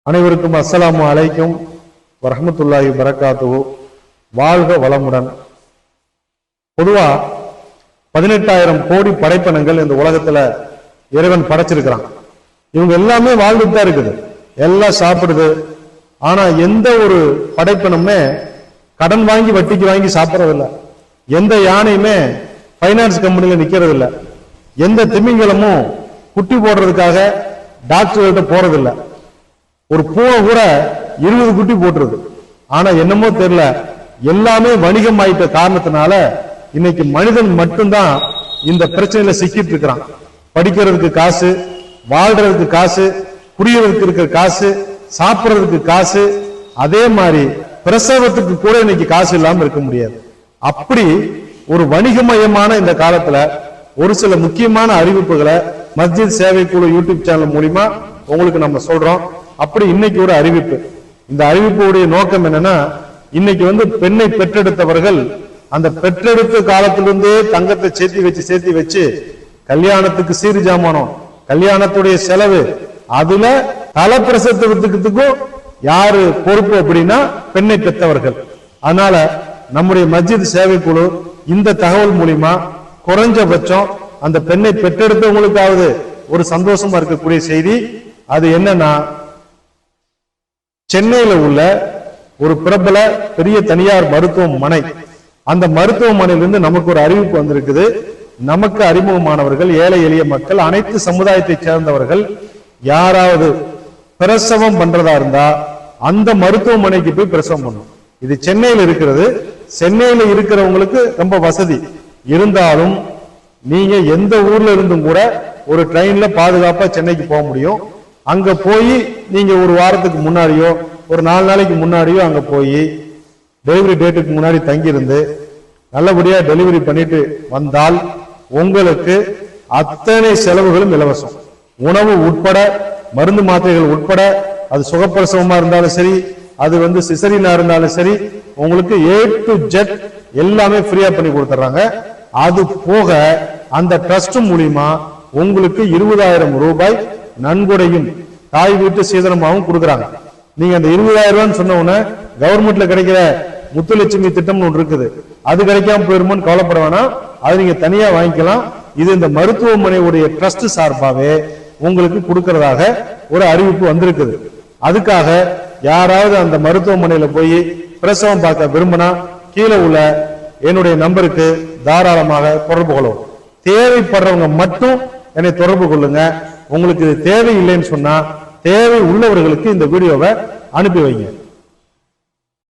அனைவருக்கும் அஸ்ஸலாமு அலைக்கும் வரஹ்மத்துல்லாஹி வபரகாத்துஹு. வாழ்க வளமுடன். பொதுவா 18,000 கோடி படைப்பினங்கள் இந்த உலகத்துல இறைவன் படைச்சிருக்கிறான். இவங்க எல்லாமே வாழ்ந்துட்டு தான் இருக்குது, எல்லாம் சாப்பிடுது. ஆனா எந்த ஒரு படைப்பினமே கடன் வாங்கி வட்டிக்கு வாங்கி சாப்பிடறதில்லை. எந்த யானையுமே பைனான்ஸ் கம்பெனியில நிக்கிறது இல்லை. எந்த திமிங்கலமும் குட்டி போடுறதுக்காக டாக்டர்கிட்ட போறதில்லை. ஒரு பூனை கூட 20 குட்டி போட்டுருது. ஆனா என்னமோ தெரியல, எல்லாமே வணிகம் ஆயிட்ட காரணத்தினால இன்னைக்கு மனிதன் மட்டும்தான் இந்த பிரச்சனையில சிக்கிட்டு இருக்கிறான். படிக்கிறதுக்கு காசு, வாழ்றதுக்கு காசு, குடிக்கிறதுக்கு இருக்கிற காசு, சாப்பிடுறதுக்கு காசு, அதே மாதிரி பிரசவத்துக்கு கூட இன்னைக்கு காசு இல்லாம இருக்க முடியாது. அப்படி ஒரு வணிகமயமான இந்த காலத்துல ஒரு சில முக்கியமான அறிவிப்புகளை மஸ்ஜித் சேவை குழு யூடியூப் சேனல் மூலியமா உங்களுக்கு நம்ம சொல்றோம். அப்படி இன்னைக்கு ஒரு அறிவிப்பு. இந்த அறிவிப்புடைய நோக்கம் என்னன்னா, இன்னைக்கு பெண்ணை பெற்றெடுத்தவர்கள் அந்த பெற்றெடுத்த காலத்திலிருந்தே தங்கத்தை சேர்த்தி வச்சு கல்யாணத்துக்கு சீர் ஜாமானம், கல்யாணத்துடைய செலவு, அதுல தலப்பிரசத்துக்கும் யாரு பொறுப்பு அப்படின்னா பெண்ணை பெற்றவர்கள். அதனால நம்முடைய மஸ்ஜித் சேவை குழு இந்த தகவல் மூலியமா குறைஞ்சபட்சம் அந்த பெண்ணை பெற்றெடுத்தவங்களுக்காவது ஒரு சந்தோஷமா இருக்கக்கூடிய செய்தி. அது என்னன்னா, சென்னையில உள்ள ஒரு பிரபல பெரிய தனியார் மருத்துவமனை, அந்த மருத்துவமனையிலிருந்து நமக்கு ஒரு அறிவிப்பு வந்திருக்குது. நமக்கு அறிமுகமானவர்கள், ஏழை எளிய மக்கள், அனைத்து சமுதாயத்தை சேர்ந்தவர்கள் யாராவது பிரசவம் பண்றதா இருந்தா அந்த மருத்துவமனைக்கு போய் பிரசவம் பண்ணும். இது சென்னையில் இருக்கிறது. சென்னையில இருக்கிறவங்களுக்கு ரொம்ப வசதி இருந்தாலும் நீங்க எந்த ஊர்ல இருந்தும் கூட ஒரு ட்ரெயின்ல பாதுகாப்பா சென்னைக்கு போக முடியும். அங்க போய் நீங்க ஒரு வாரத்துக்கு முன்னாடியோ ஒரு 4 நாளைக்கு முன்னாடியோ அங்க போய் டெலிவரி டேட்டுக்கு முன்னாடி தங்கியிருந்து நல்லபடியா டெலிவரி பண்ணிட்டு வந்தால் உங்களுக்கு அத்தனை செலவுகளும் இலவசம். உணவு உட்பட, மருந்து மாத்திரைகள் உட்பட, அது சுகப்பிரசவமா இருந்தாலும் சரி, அது சிசரினா இருந்தாலும் சரி, உங்களுக்கு A to Z எல்லாமே ஃப்ரீயா பண்ணி கொடுத்துறாங்க. அது போக அந்த ட்ரஸ்ட் மூலியமா உங்களுக்கு 20,000 ரூபாய் நன்கொடையும் தாய் வீட்டு சீதனமாகவும் கொடுக்குறாங்க. நீங்க அந்த 20,000 ரூபான்னு சொன்ன உடனே கவர்மெண்ட்ல கிடைக்கிற முத்துலட்சுமி திட்டம்னு ஒன்று இருக்குது, அது கிடைக்காம போயிருமோன்னு கவலைப்பட வேணாம். அது நீங்க தனியா வாங்கிக்கலாம். இது இந்த மருத்துவமனையுடைய ட்ரஸ்ட் சார்பாவே உங்களுக்கு கொடுக்கறதாக ஒரு அறிவிப்பு வந்திருக்குது. அதுக்காக யாராவது அந்த மருத்துவமனையில போய் பிரசவம் பார்க்க விரும்பினா கீழே உள்ள என்னுடைய நம்பருக்கு தாராளமாக தொடர்பு கொள்ளும். தேவைப்படுறவங்க மட்டும் என்னை தொடர்பு கொள்ளுங்க. உங்களுக்கு இது தேவையில்லைன்னு சொன்னா தேவை உள்ளவர்களுக்கு இந்த வீடியோவை அனுப்பி வைங்க.